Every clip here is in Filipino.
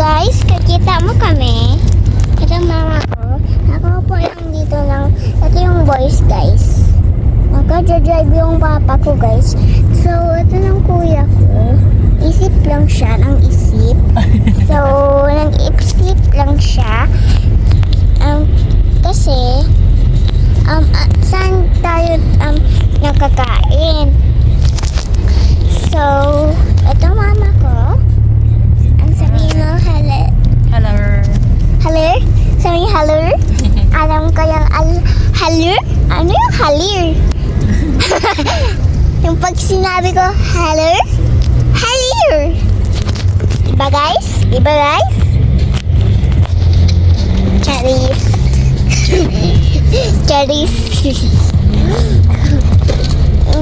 guys, kakita mo kami. Ito ang mama ko. Ako po lang dito lang. Ito yung boys guys. Nagka-drive yung papa ko guys. So, ito ng kuya ko. Isip lang siya ng isip. So, nag-isip lang siya. Kasi, saan tayo nakakain? So, ito mama ko. Ang sabihin mo, hello. Hello. Hello? Sabihin hello? Alam ko yung hello? Ano yung halir? Yung pag sinabi ko, hello? Halir! Iba guys? Iba guys? Charis. Charis.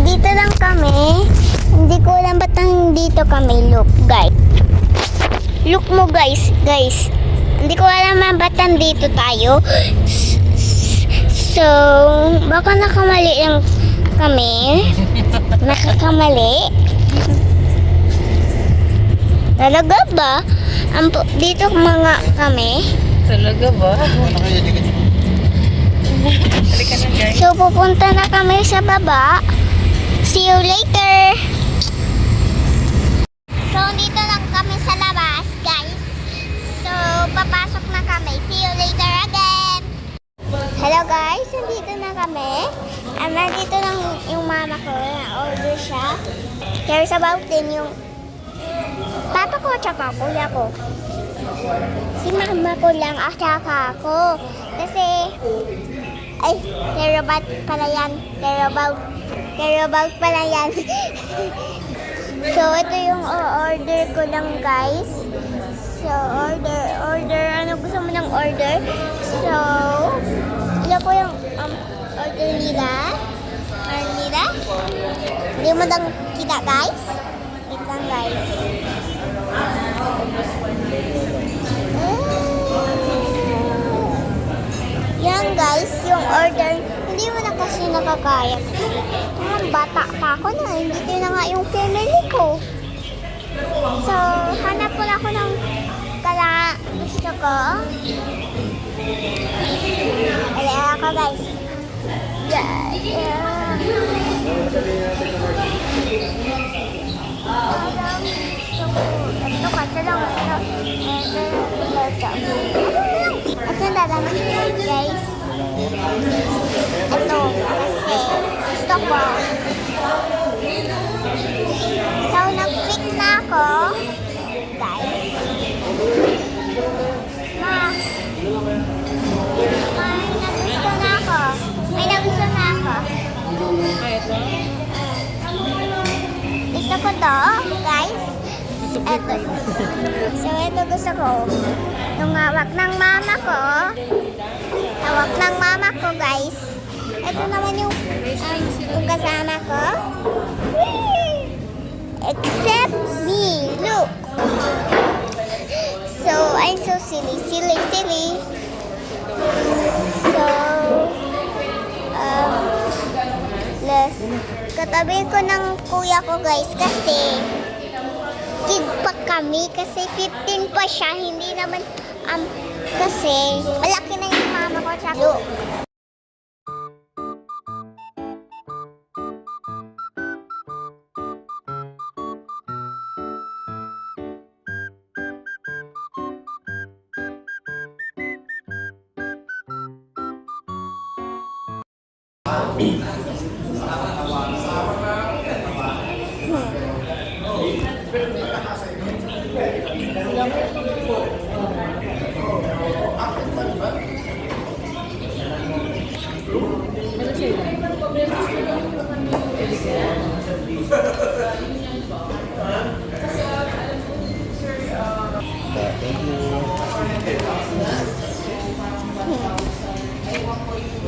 Dito lang kami. Hindi ko alam ba't nandito kami. Look, guys. Look mo, guys. Guys. Hindi ko alam ba't nandito tayo. So, baka nakamali lang kami. Nakakamali. Talaga ba? Dito mga kami. Talaga ba? Halika na guys. So, pupunta na kami sa baba. See you later! So, dito lang kami sa labas, guys. So, papasok na kami. See you later again! Hello guys, nandito na kami. Nandito lang yung mama ko. Na-order siya. Cares about din yung papa ko at saka kuya ko. Si mama ko lang at saka ako. Kasi, ay, care about pala yan. Care about pala yan. So, ito yung order ko lang, guys. So, order. Ano gusto mo ng order? So, ilo ko yung order nila. Hindi mo lang kita, guys. Wait lang, guys. Yan, guys, yung order. Hindi mo na kasi nakakaya. Bata pa ako na. Hindi na nga yung family ko. So, hanap ko na ako ng gusto ko. Alala ako, guys. Ito kasi lang. Ito na lang, guys. Ito, kasi gusto ko. So, nag-click na ako. Guys. May nagusto na ako. Gusto ko to, guys. Ito. So, ito gusto ko. Yung hawak ng mama ko. Hawak ng mama ko, guys. Ito naman yung kasama ko. Except me. Look. So, I'm so silly. So, katabi ko ng kuya ko, guys, kasi kid pa kami, kasi 15 pa siya, hindi naman, kasi malaki na yung mama ko, tsaka look.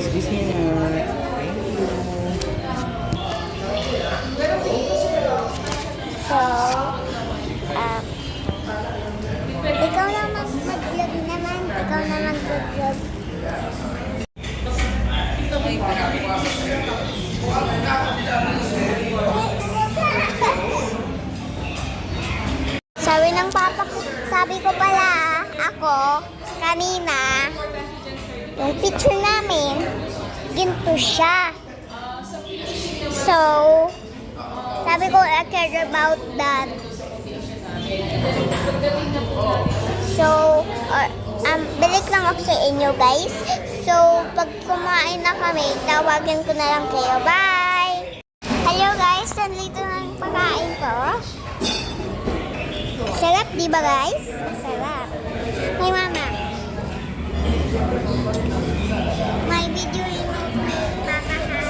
Excuse me na. So, ikaw naman mag-vlog naman. Ikaw naman mag-vlog. Sabi ng papa ko, sabi ko pala, ako kanina, yung picture namin, ginto siya. So, sabi ko, I care about that. So, balik lang ako sa inyo, guys. So, pag kumain na kami, tawagan ko na lang kayo. Bye! Hello, guys. Nandito na ang pagkain ko. Sarap, di ba, guys? Sarap. May mama. May video rin ng mama, ha?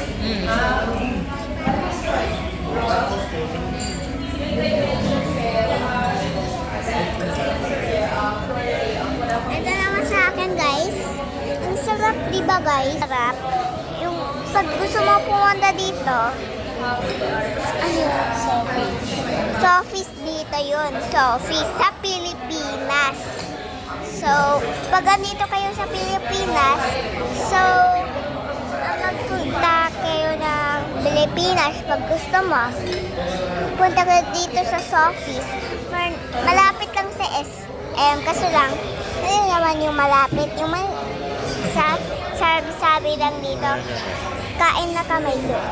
Ito naman sa akin, guys. Ang sarap, di ba, guys? Sarap. Yung pag gusto mo pumunta dito, ano? Sofis dito yun. Sofis sa Pilipinas. So, pag ganito kayo sa Pilipinas, so, magpunta kayo ng Pilipinas pag gusto mo. Punta ka dito sa Sofis. Malapit lang sa SM. Kaso lang, ayun naman yung malapit. Yung sa sabi lang dito, kain na kami doon.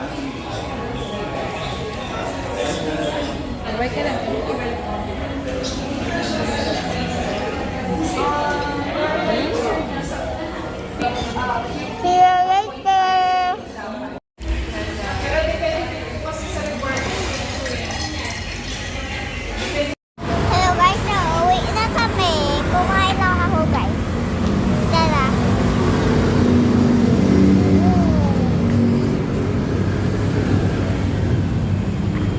Bye ka na. See you later! Hello guys, nauwi na kami. Kumain lang ako guys. Tara.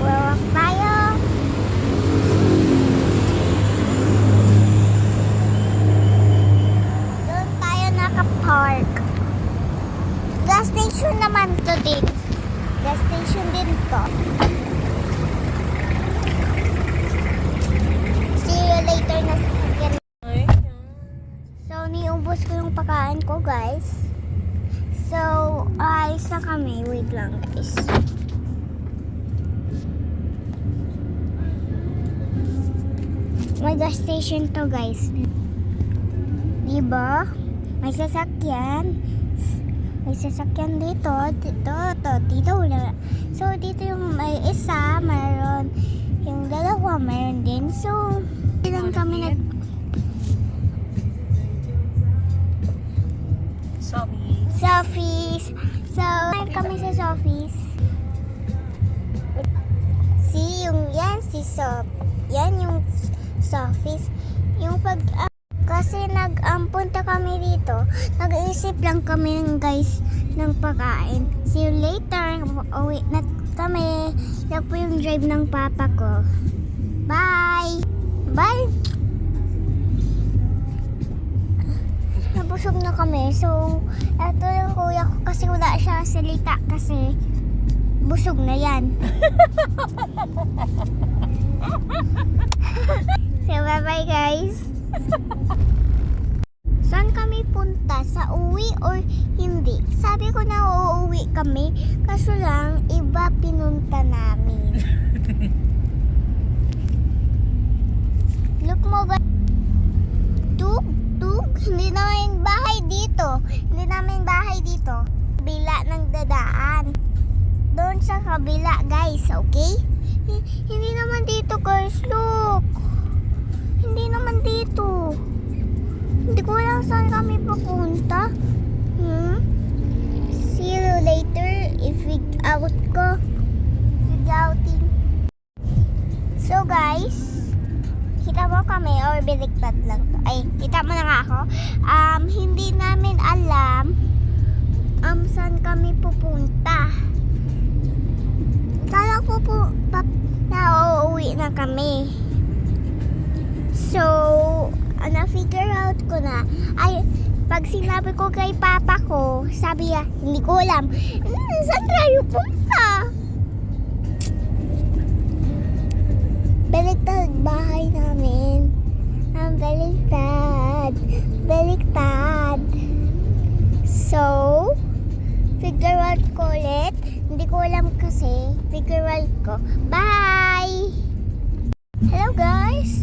Walk tayo. Doon tayo naka-park. Gas station naman to din. Gas station din to. See you later na sasakyan. So, niubos ko yung pagkain ko, guys. So, ayos na kami. Wait lang, guys. May gas station to, guys. Diba? May sasakyan. May sasakyan dito. Dito wala. So, dito yung may isa, mayroon. Yung dalawa, mayroon din. So, lang kami nag... Sofis. So, mayroon kami sa Sofis. See, yung yan, si Sof. Yan yung Sofis. Yung pag... kasi punta kami dito, nag-iisip lang kami ng guys ng pagkain. See you later. Uwi na kami. Yan po yung drive ng papa ko. Bye! Bye! Nabusog na kami. So, ito yung kuya ko kasi wala siya salita kasi busog na yan. So, bye-bye guys! Saan kami punta? Sa uwi or hindi? Sabi ko na uuwi kami. Kaso lang, iba pinunta namin. Look mo ba? Tug? Hindi namin bahay dito. Hindi namin bahay dito. Kabila ng dadaan. Doon sa kabila, guys. Okay? Hindi naman dito, guys. Look. Hindi naman dito. Hindi ko alam saan kami papunta. See you later if we out ko. Outing. So guys, kita mo kami or biligtad lang to. Ay, kita mo na nga ako. Hindi namin alam saan kami pupunta. Kala ko na uuwi na kami. So, na-figure out ko na. Ay, pag sinabi ko kay papa ko, sabi niya, hindi ko alam. Saan tayo punta? Baliktad bahay namin. Baliktad. So, figure out ko ulit. Hindi ko alam kasi. Figure out ko. Bye! Hello guys!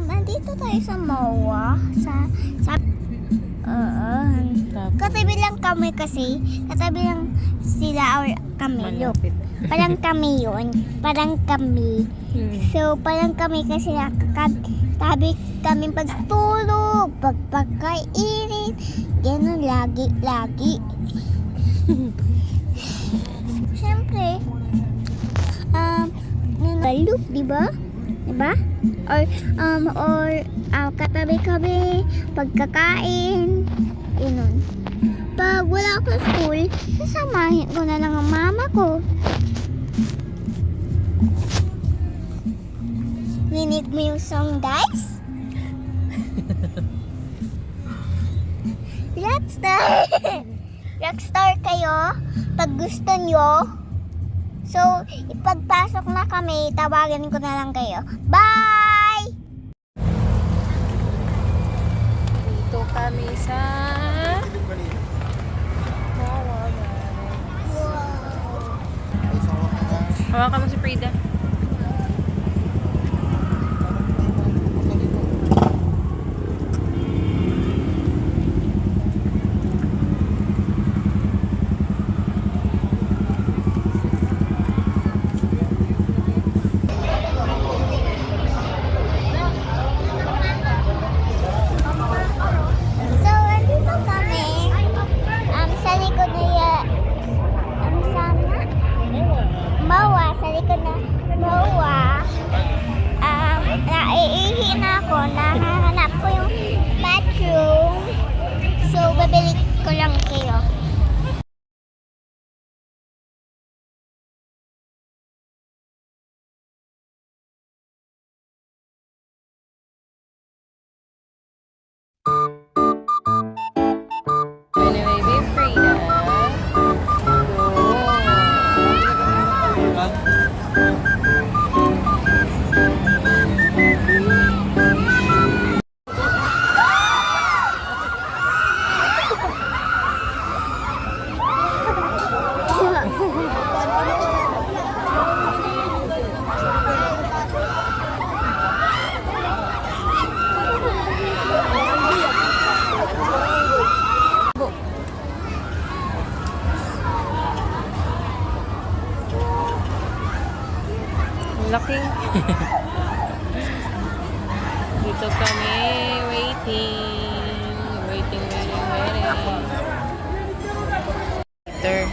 Andito tayo tayo sa MOA. Sa Tapos, katabi lang kami kasi. Katabi lang sila or kami. Look. malapit. Parang kami yun. Parang kami. So, parang kami kasi nakakatabi kami pagtulog, pagpakainit. Ganun lagi. Siyempre, loop, di ba? Diba? Or katabi kami, pagkakain, yun. Pag wala akong school, sasamahin ko na lang ang mama ko. Rinig mo yung song, guys? Rockstar kayo pag gusto nyo. So, ipagpasok na kami, tawagan ko na lang kayo. Bye! Dito kami sa... Hawakan mo si Frida. So, andito kami. Sa likod na sana? Mawa, sa likod na Mawa. Naiihi na ako. Nahanap ko yung bathroom. So, babalik ko lang kayo. Anyway, babe Frida. Laki. Dito kami waiting. Waiting. Later.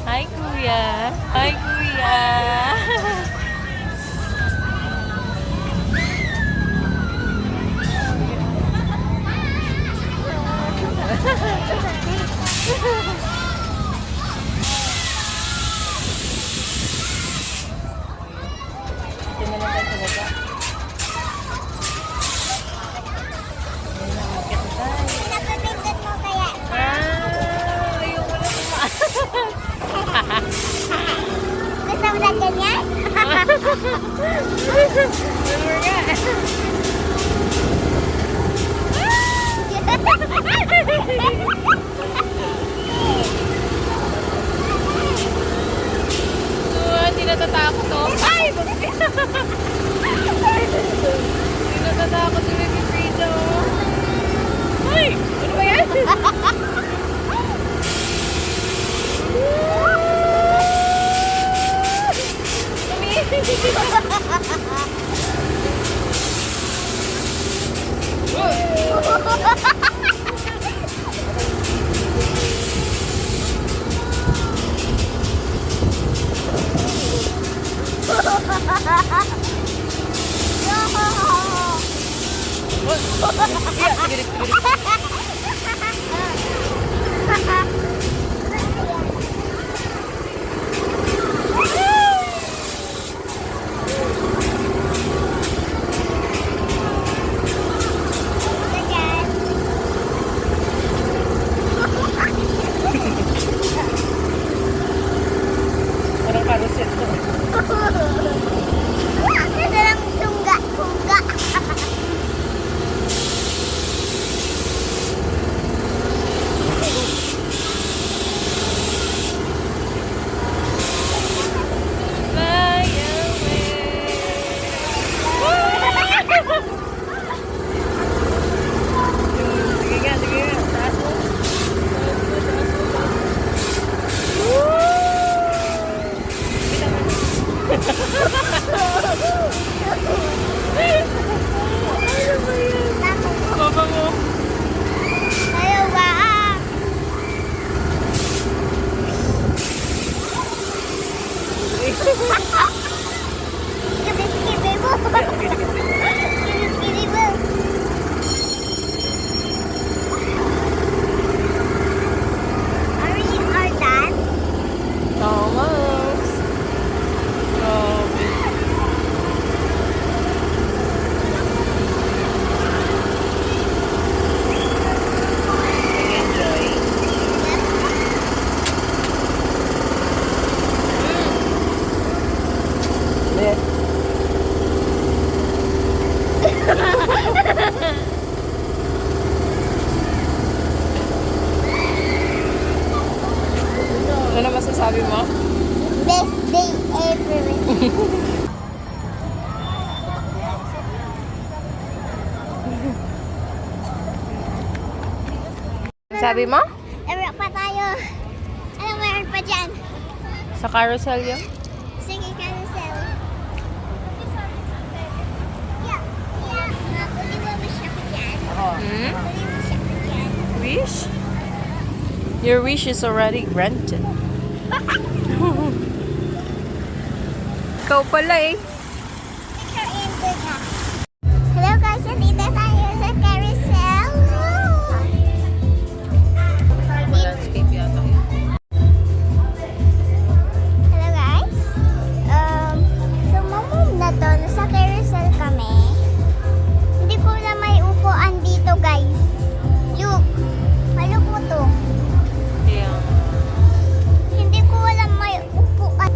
Hi, Kuya. Hi, Kuya. Ito na lang tayo sa baba. Ayun na, market na tayo. Napapindot mo kaya? Ayoko na tumaan. Gusto mo na ganyan? Remember nga. Hindi natatakot to. Ay! Hindi natatakot si Baby Frida. Ay! Ano ba yan? Parang carousel to. Ito lang sungga. Sabi mo? Laro pa tayo. Ano meron pa dyan? Sa carousel yun? Sige, carousel. Yeah. Kunin mo wish ako dyan. Hmm? Kunin mo siya ako dyan. Wish? Your wish is already granted. Ikaw pala eh. Picture in good ha. Hello guys, nandito tayo sa carousel. Landscape yata yun. Hello guys. So mamum na to, nasa carousel kami. Hindi ko na may upuan dito guys. Look, maluk mo to. Yeah. Hindi ko alam may upuan.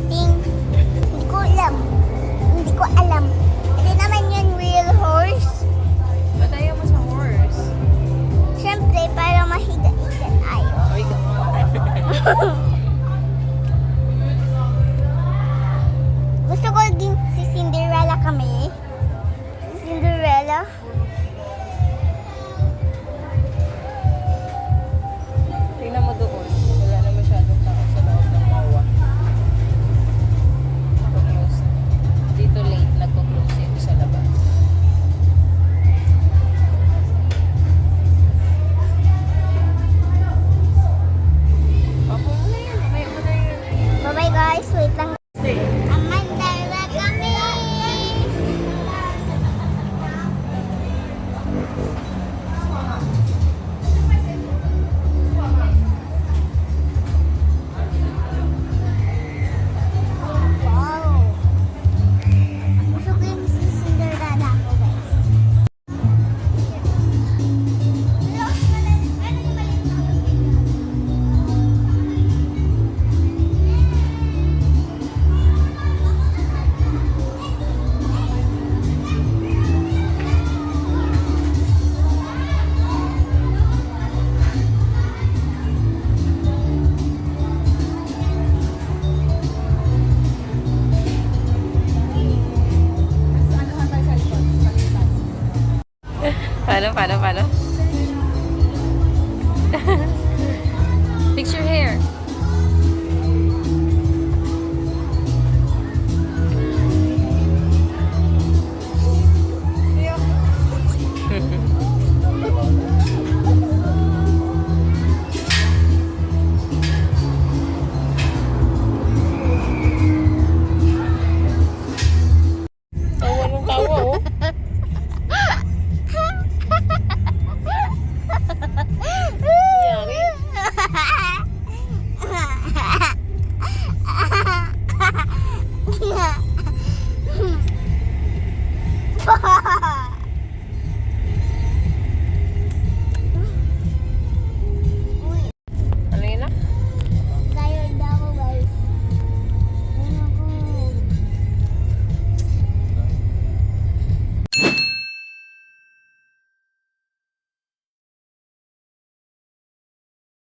Hindi ko alam. Hindi ko alam. Hindi naman yun real horse. Ba't ayaw mo sa horse? Siyempre, para mahiga-higa tayo. Oy, Gusto ko din si Cinderella kami. Si Cinderella. tingnan mo doon. Wala na masyadong tao sa loob ng MOA. Close. Dito late, nagko-close dito sa labas. Papo mo na yun. Mamaya mo na yun. Bye-bye guys. Wait lang. Amandala kami. Wow. Gusto ko yung si Cinderella ako guys. Paano?